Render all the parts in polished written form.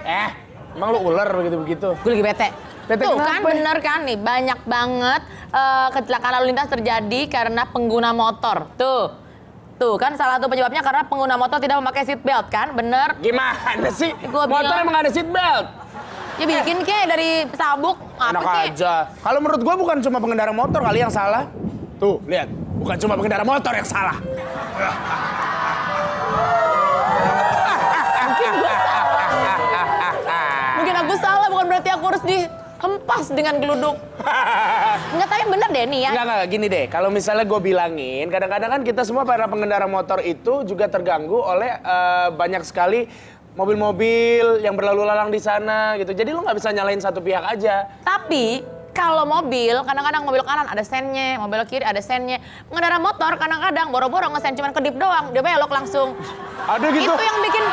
Emang lu ular begitu-begitu? Gue lagi bete. Bete Tuh kenapa? kan bener kan nih, banyak banget kecelakaan lalu lintas terjadi karena pengguna motor. Tuh kan salah satu penyebabnya karena pengguna motor tidak memakai seat belt kan, bener? Gimana sih? Gua Motor bilang- emang ada seat belt? Ya bikin kek dari sabuk, Enak apa kek? aja. Kalau menurut gua bukan cuma pengendara motor kali yang salah. Tuh, lihat. Bukan cuma pengendara motor yang salah. Mungkin aku salah, bukan berarti aku harus dihempas dengan geluduk. Enggak, tapi bener deh nih ya. Enggak, gini deh. Kalau misalnya gue bilangin, kadang-kadang kan kita semua para pengendara motor itu juga terganggu oleh banyak sekali mobil-mobil yang berlalu lalang di sana gitu. Jadi lu nggak bisa nyalain satu pihak aja. Tapi kalau mobil, kadang-kadang mobil kanan ada sennya, mobil kiri ada sennya. Pengendara motor kadang-kadang boro-boro ngesen cuman kedip doang, dia belok langsung. Ada gitu. Itu yang bikin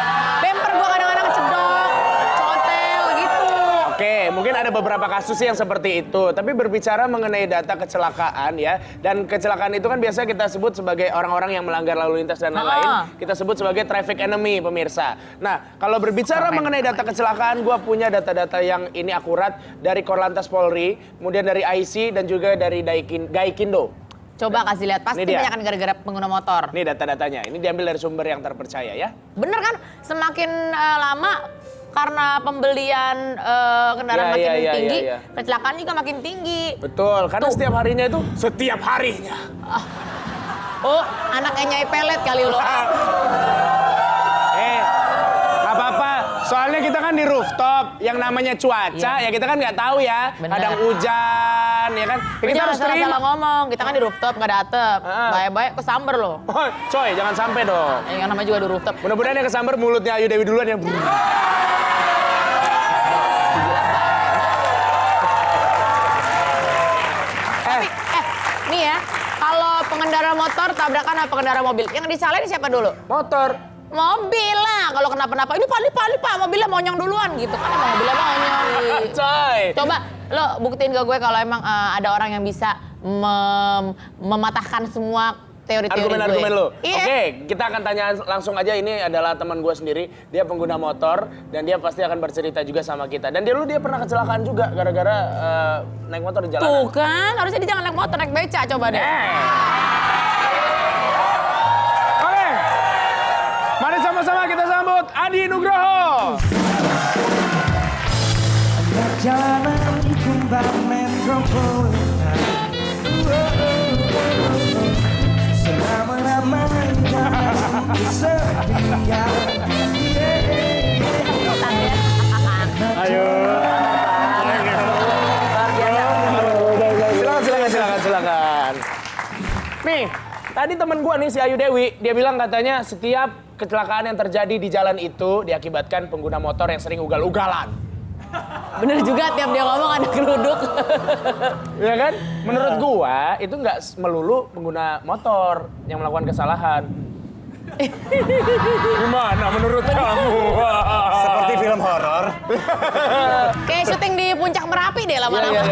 bumper gua kadang-kadang cedok, cotel gitu. Oke, mungkin ada beberapa kasus yang seperti itu. Tapi berbicara mengenai data kecelakaan ya, dan kecelakaan itu kan biasa kita sebut sebagai orang-orang yang melanggar lalu lintas dan lain-lain. Kita sebut sebagai traffic enemy, pemirsa. Nah, kalau berbicara mengenai data kecelakaan, gua punya data-data yang ini akurat dari Korlantas Polri, kemudian dari IC dan juga dari Gaikindo. Coba kasih lihat, pasti Ini dia. banyak kan gara-gara pengguna motor. Ini data-datanya, ini diambil dari sumber yang terpercaya ya. Bener kan? Semakin lama karena pembelian kendaraan Ya, makin ya, ya, tinggi, ya, ya. kecelakaan juga makin tinggi. Betul, karena Tuh. setiap harinya itu, setiap harinya. Oh, anaknya Nyai Pelet kali lo. Gak apa-apa. Soalnya kita kan di rooftop, yang namanya cuaca ya kita kan nggak tahu ya. Bener. Kadang hujan, ya kan. Ya, kita harus terima. salah ngomong, kita kan di rooftop nggak ada atap. Baik-baik kesamber loh. Oh, coy, jangan sampai dong. Yang namanya juga di rooftop. Mudah-mudahan yang kesambar mulutnya Ayu Dewi duluan ya. Tapi, nih ya, kalau pengendara motor tabrakan sama pengendara mobil, yang disalahin siapa dulu? Motor. Mobil lah, kalau kenapa-napa, ini Pak, mobilnya monyong duluan gitu kan, emang mobilnya monyong. Coy. Coba lo buktiin ke gue kalau emang ada orang yang bisa mematahkan semua teori-teori gue. Argumen-argumen lo. Iya. Oke, kita akan tanya langsung aja. Ini adalah teman gue sendiri. Dia pengguna motor dan dia pasti akan bercerita juga sama kita. Dan dia pernah kecelakaan juga gara-gara naik motor di jalanan. Tuh kan, harusnya dia jangan naik motor, naik beca coba deh. Oke. Mari sama-sama kita sambut Adi Nugroho. Jalanan kumbang metropolitan, selama-lamanya kesepian. Ayo. Silakan. Nih, tadi temen gua nih si Ayu Dewi, dia bilang katanya setiap kecelakaan yang terjadi di jalan itu diakibatkan pengguna motor yang sering ugal-ugalan. Bener juga, tiap dia ngomong ada geruduk. Ya kan? Menurut gua itu nggak melulu pengguna motor yang melakukan kesalahan. Gimana menurut kamu? Seperti film horor. Kayak syuting di Puncak Merapi deh lama-lama. Iya.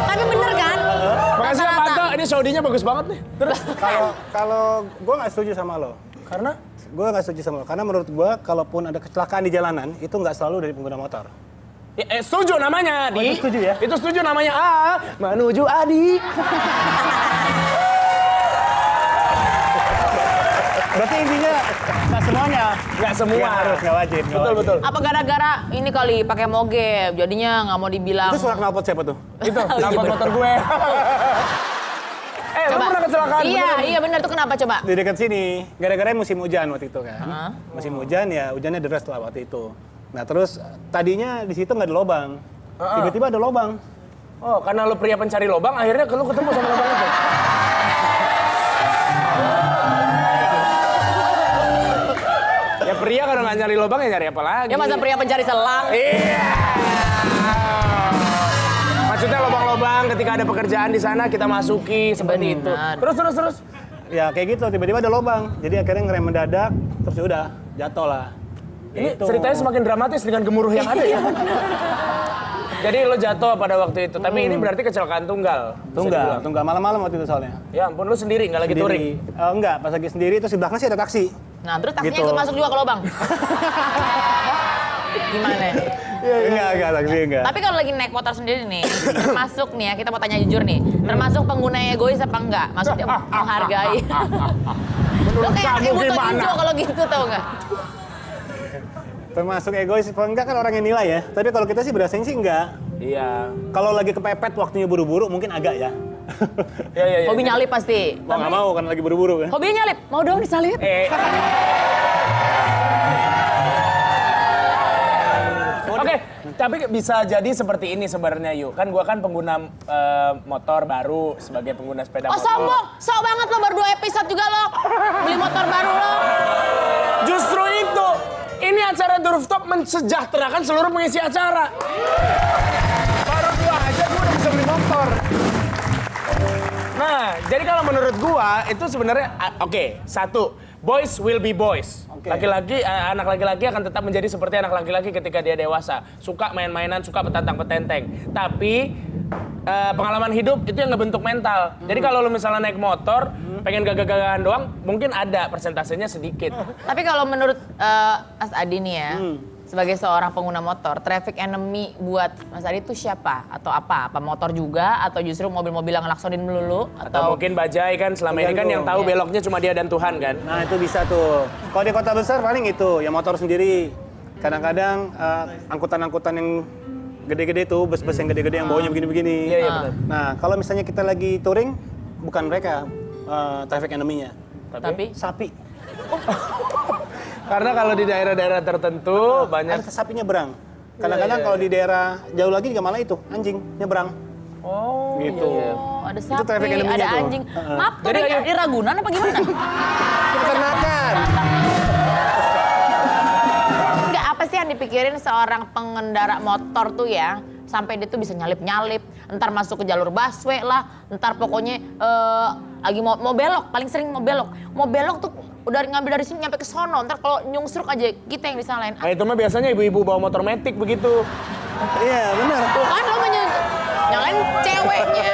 Tapi bener kan? Makasih ya Rata-rata. Panto, ini Saudinya bagus banget nih. Terus Kalau gue nggak setuju sama lo. karena Gue nggak setuju sama lo. Karena menurut gue, kalaupun ada kecelakaan di jalanan, itu nggak selalu dari pengguna motor. setuju namanya, Di. itu setuju ya? Itu setuju namanya. Menuju Adi. Berarti intinya nggak semuanya. Nggak semua. Nggak harus, nggak wajib. nggak wajib. Betul. Apa gara-gara ini kali pakai mogep, jadinya nggak mau dibilang. Itu suara knalpot siapa tuh? Itu, knalpot motor gue. Lo Coba. pernah kecelakaan? Iya bener tuh kenapa coba? Di dekat sini, gara-gara musim hujan waktu itu kan. Musim hujan ya, hujannya deras lah waktu itu. Nah terus tadinya di situ nggak ada lubang. Tiba-tiba ada lubang. Oh, karena lo pria pencari lubang, akhirnya lo ketemu sama lubang itu. Ya pria kalau nggak nyari lubang ya nyari apa lagi? Ya masa pria pencari selang? Iya. Maksudnya lubang-lubang ketika ada pekerjaan di sana kita masuki seperti itu. Benar. Terus. Ya kayak gitu, tiba-tiba ada lubang. Jadi akhirnya ngerem mendadak, terus ya udah jatuh lah. Ini Gitu. ceritanya semakin dramatis dengan gemuruh yang ada ya. Jadi lo jatuh pada waktu itu, tapi ini berarti kecelakaan tunggal. bisa dibilang. Tunggal malam-malam waktu itu soalnya. Ya ampun, lo sendiri nggak lagi touring. Enggak, pas lagi sendiri terus di belakang sih ada taksi. Nah, terus taksinya Gitu. ikut masuk juga ke lubang. Gimana? Enggak, taksi enggak. Tapi kalau lagi naik motor sendiri nih, termasuk nih ya, kita mau tanya jujur nih, termasuk pengguna yang egois apa enggak? Maksudnya menghargai. Lo kayak kamu Ibu gimana? Tojijo kalau gitu tau nggak? Termasuk egois apa enggak kan orang yang nilai ya. Tapi kalau kita sih berasanya sih enggak. Iya. Kalau lagi kepepet waktunya buru-buru mungkin agak ya. Iya. Hobi nyalip pasti. Mau nggak mau karena lagi buru-buru kan. Hobinya nyalip, mau dong disalip? Oke, tapi bisa jadi seperti ini sebenarnya yuk. Kan gua kan pengguna motor baru sebagai pengguna sepeda Oh motor. sombong, sok banget lo baru 2 episode juga lo. Beli motor baru lo. Justru itu. Ini acara The Rooftop mensejahterakan seluruh pengisi acara. Baru 2 aja gua udah bisa beli motor. Nah, jadi kalau menurut gua itu sebenarnya oke, satu, boys will be boys. Oke. Laki-laki, anak laki-laki akan tetap menjadi seperti anak laki-laki ketika dia dewasa. Suka main-mainan, suka petantang-petenteng. Tapi pengalaman hidup itu yang ngebentuk mental. Jadi kalau lu misalnya naik motor, pengen gagah-gagahan doang, mungkin ada persentasenya sedikit. Tapi kalau menurut Mas Adi nih ya, sebagai seorang pengguna motor, traffic enemy buat Mas Adi itu siapa? Atau apa? Apa motor juga? Atau justru mobil-mobil yang ngelaksonin melulu? Atau mungkin bajai kan, selama ini kan yang tahu beloknya cuma dia dan Tuhan kan. Nah itu bisa tuh. Kalau di kota besar paling itu, ya motor sendiri. Kadang-kadang angkutan-angkutan yang gede-gede tuh, bus-bus yang gede-gede yang bawanya begini-begini. Iya, benar. Nah kalau misalnya kita lagi touring, bukan mereka traffic enemy-nya, Tapi sapi. Karena kalau di daerah-daerah tertentu banyak. Ada sapi nyebrang. Kadang-kadang kalau di daerah jauh lagi juga malah itu, anjing nyebrang. Oh, Gitu. oh, ada sapi, traffic enemy-nya ada tuh. anjing. Maaf, tuh Jadi di Ragunan apa gimana? Peternakan. Enggak, apa sih yang dipikirin seorang pengendara motor tuh ya? Sampai dia tuh bisa nyalip-nyalip, ntar masuk ke jalur busway lah, ntar pokoknya lagi mau belok, paling sering mau belok. Mau belok tuh udah ngambil dari sini nyampe ke sono, ntar kalau nyungsruk aja kita yang disalahin. Nah, itu mah biasanya ibu-ibu bawa motor metik begitu. Iya benar. Tuh kan lo nyalain ceweknya.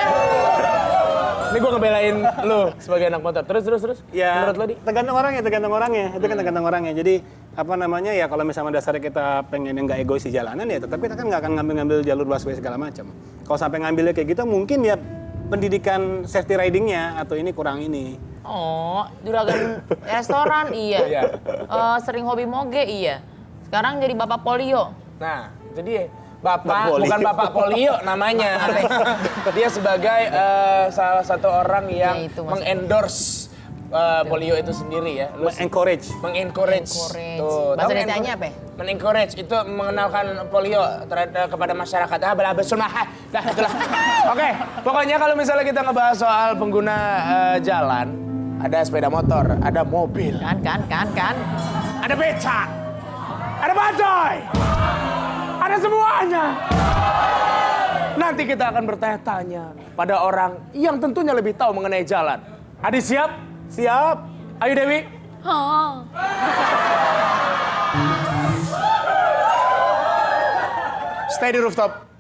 Ini gue ngebelain lu sebagai anak motor. Terus. Ya, Menurut lo, Di? tergantung orangnya. Itu kan tergantung orangnya. Jadi apa namanya ya kalau misalnya dasarnya kita pengen yang nggak egois di jalanan ya, tetapi kita kan nggak akan ngambil jalur busway segala macam. Kalau sampai ngambilnya kayak gitu, mungkin ya pendidikan safety ridingnya atau ini kurang ini. Oh, juragan restoran iya. Sering hobi moge iya. Sekarang jadi bapak polio. Nah, itu dia. Bapak, polio. bukan bapak polio namanya. Dia sebagai salah satu orang yang Ya, itu maksudnya. mengendorse polio itu sendiri ya. Lu Encourage. mengencourage. Bahasa tahu Indonesianya apa ya? Men-encourage itu mengenalkan polio kepada masyarakat. Bela besul mah. Dah itulah. Oke, pokoknya kalau misalnya kita ngebahas soal pengguna jalan, ada sepeda motor, ada mobil, Kan. ada beca, ada bajai, ada semuanya. Nanti kita akan bertanya-tanya pada orang yang tentunya lebih tahu mengenai jalan. Adi siap? Siap. Ayo Dewi. Oh. Stay di rooftop.